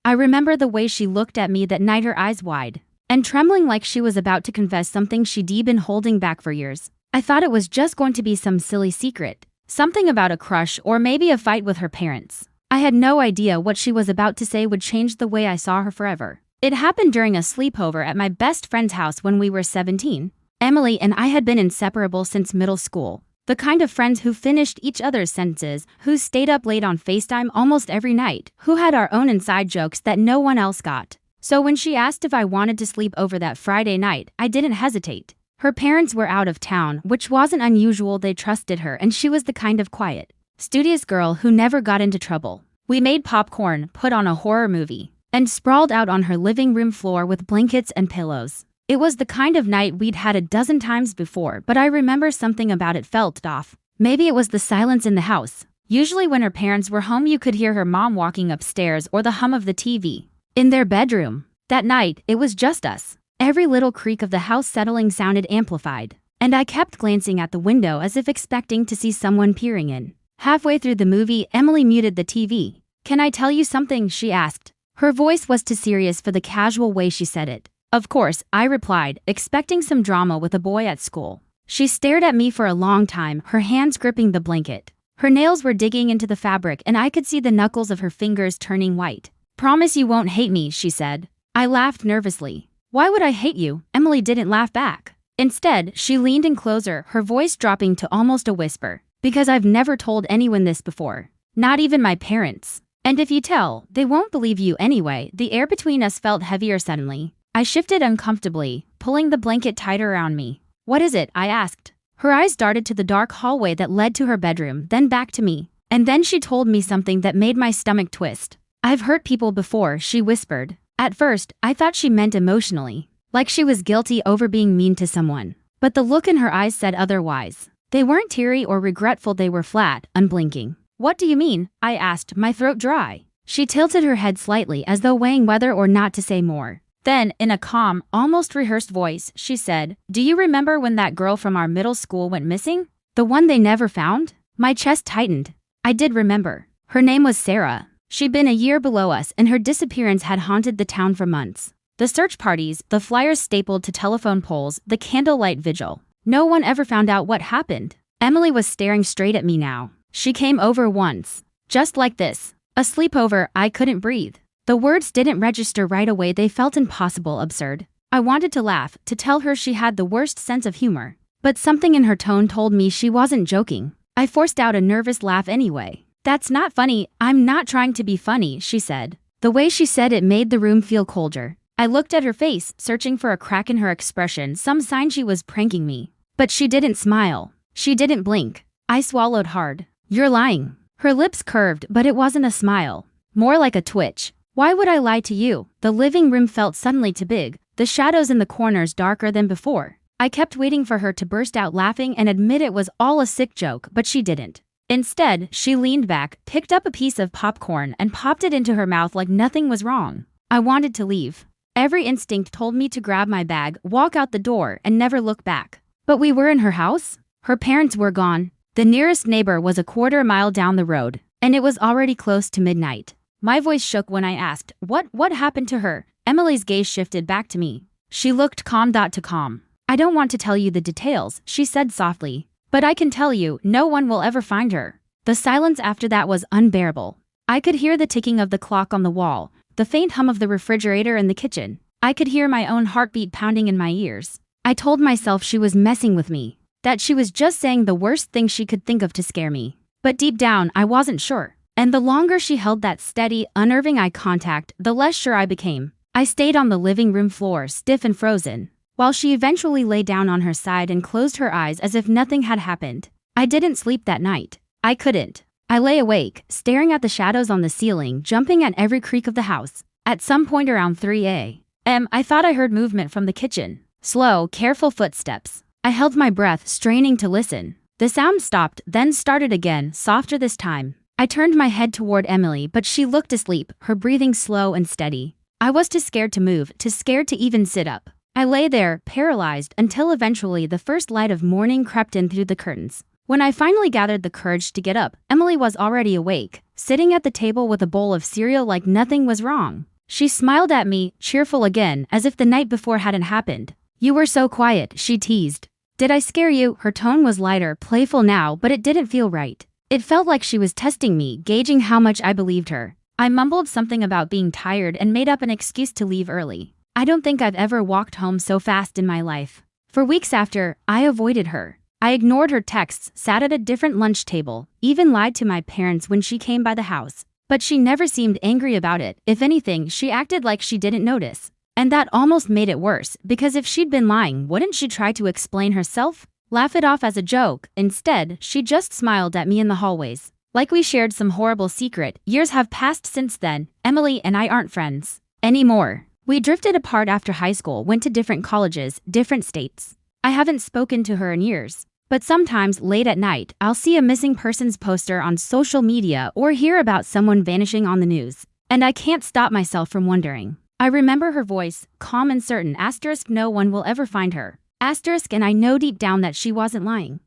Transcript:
I remember the way she looked at me that night, her eyes wide and trembling like she was about to confess something she'd been holding back for years. I thought it was just going to be some silly secret, something about a crush or maybe a fight with her parents. I had no idea what she was about to say would change the way I saw her forever. It happened during a sleepover at my best friend's house when we were 17. Emily and I had been inseparable since middle school. The kind of friends who finished each other's sentences, who stayed up late on FaceTime almost every night, who had our own inside jokes that no one else got. So when she asked if I wanted to sleep over that Friday night, I didn't hesitate. Her parents were out of town, which wasn't unusual. They trusted her, and she was the kind of quiet, studious girl who never got into trouble. We made popcorn, put on a horror movie, and sprawled out on her living room floor with blankets and pillows. It was the kind of night we'd had a dozen times before, but I remember something about it felt off. Maybe it was the silence in the house. Usually when her parents were home, you could hear her mom walking upstairs or the hum of the TV in their bedroom. That night, it was just us. Every little creak of the house settling sounded amplified, and I kept glancing at the window as if expecting to see someone peering in. Halfway through the movie, Emily muted the TV. "Can I tell you something?" she asked. Her voice was too serious for the casual way she said it. "Of course," I replied, expecting some drama with a boy at school. She stared at me for a long time, her hands gripping the blanket. Her nails were digging into the fabric and I could see the knuckles of her fingers turning white. "Promise you won't hate me," she said. I laughed nervously. "Why would I hate you?" Emily didn't laugh back. Instead, she leaned in closer, her voice dropping to almost a whisper. "Because I've never told anyone this before. Not even my parents. And if you tell, they won't believe you anyway." The air between us felt heavier suddenly. I shifted uncomfortably, pulling the blanket tighter around me. "What is it?" I asked. Her eyes darted to the dark hallway that led to her bedroom, then back to me. And then she told me something that made my stomach twist. "I've hurt people before," she whispered. At first, I thought she meant emotionally, like she was guilty over being mean to someone. But the look in her eyes said otherwise. They weren't teary or regretful, they were flat, unblinking. "What do you mean?" I asked, my throat dry. She tilted her head slightly as though weighing whether or not to say more. Then, in a calm, almost rehearsed voice, she said, "Do you remember when that girl from our middle school went missing? The one they never found?" My chest tightened. I did remember. Her name was Sarah. She'd been a year below us, and her disappearance had haunted the town for months. The search parties, the flyers stapled to telephone poles, the candlelight vigil. No one ever found out what happened. Emily was staring straight at me now. "She came over once. Just like this. A sleepover." I couldn't breathe. The words didn't register right away, they felt impossible, absurd. I wanted to laugh, to tell her she had the worst sense of humor. But something in her tone told me she wasn't joking. I forced out a nervous laugh anyway. "That's not funny. I'm not trying to be funny," she said. The way she said it made the room feel colder. I looked at her face, searching for a crack in her expression, some sign she was pranking me. But she didn't smile. She didn't blink. I swallowed hard. "You're lying." Her lips curved, but it wasn't a smile. More like a twitch. "Why would I lie to you?" The living room felt suddenly too big, the shadows in the corners darker than before. I kept waiting for her to burst out laughing and admit it was all a sick joke, but she didn't. Instead, she leaned back, picked up a piece of popcorn, and popped it into her mouth like nothing was wrong. I wanted to leave. Every instinct told me to grab my bag, walk out the door, and never look back. But we were in her house? Her parents were gone. The nearest neighbor was a quarter-mile down the road, and it was already close to midnight. My voice shook when I asked, What happened to her?" Emily's gaze shifted back to me. She looked calm to calm. "I don't want to tell you the details," she said softly. "But I can tell you, no one will ever find her." The silence after that was unbearable. I could hear the ticking of the clock on the wall, the faint hum of the refrigerator in the kitchen. I could hear my own heartbeat pounding in my ears. I told myself she was messing with me, that she was just saying the worst thing she could think of to scare me. But deep down, I wasn't sure. And the longer she held that steady, unnerving eye contact, the less sure I became. I stayed on the living room floor, stiff and frozen, while she eventually lay down on her side and closed her eyes as if nothing had happened. I didn't sleep that night. I couldn't. I lay awake, staring at the shadows on the ceiling, jumping at every creak of the house. At some point around 3 a.m., I thought I heard movement from the kitchen. Slow, careful footsteps. I held my breath, straining to listen. The sound stopped, then started again, softer this time. I turned my head toward Emily, but she looked asleep, her breathing slow and steady. I was too scared to move, too scared to even sit up. I lay there, paralyzed, until eventually the first light of morning crept in through the curtains. When I finally gathered the courage to get up, Emily was already awake, sitting at the table with a bowl of cereal like nothing was wrong. She smiled at me, cheerful again, as if the night before hadn't happened. You were so quiet, she teased. Did I scare you? Her tone was lighter, playful now, but it didn't feel right. It felt like she was testing me, gauging how much I believed her. I mumbled something about being tired and made up an excuse to leave early. I don't think I've ever walked home so fast in my life. For weeks after, I avoided her. I ignored her texts, sat at a different lunch table, even lied to my parents when she came by the house. But she never seemed angry about it. If anything, she acted like she didn't notice. And that almost made it worse, because if she'd been lying, wouldn't she try to explain herself? Laugh it off as a joke. Instead, she just smiled at me in the hallways. Like we shared some horrible secret. Years have passed since then. Emily and I aren't friends anymore. We drifted apart after high school, went to different colleges, different states. I haven't spoken to her in years. But sometimes, late at night, I'll see a missing persons poster on social media or hear about someone vanishing on the news. And I can't stop myself from wondering. I remember her voice, calm and certain, *, no one will ever find her. *, and I know deep down that she wasn't lying.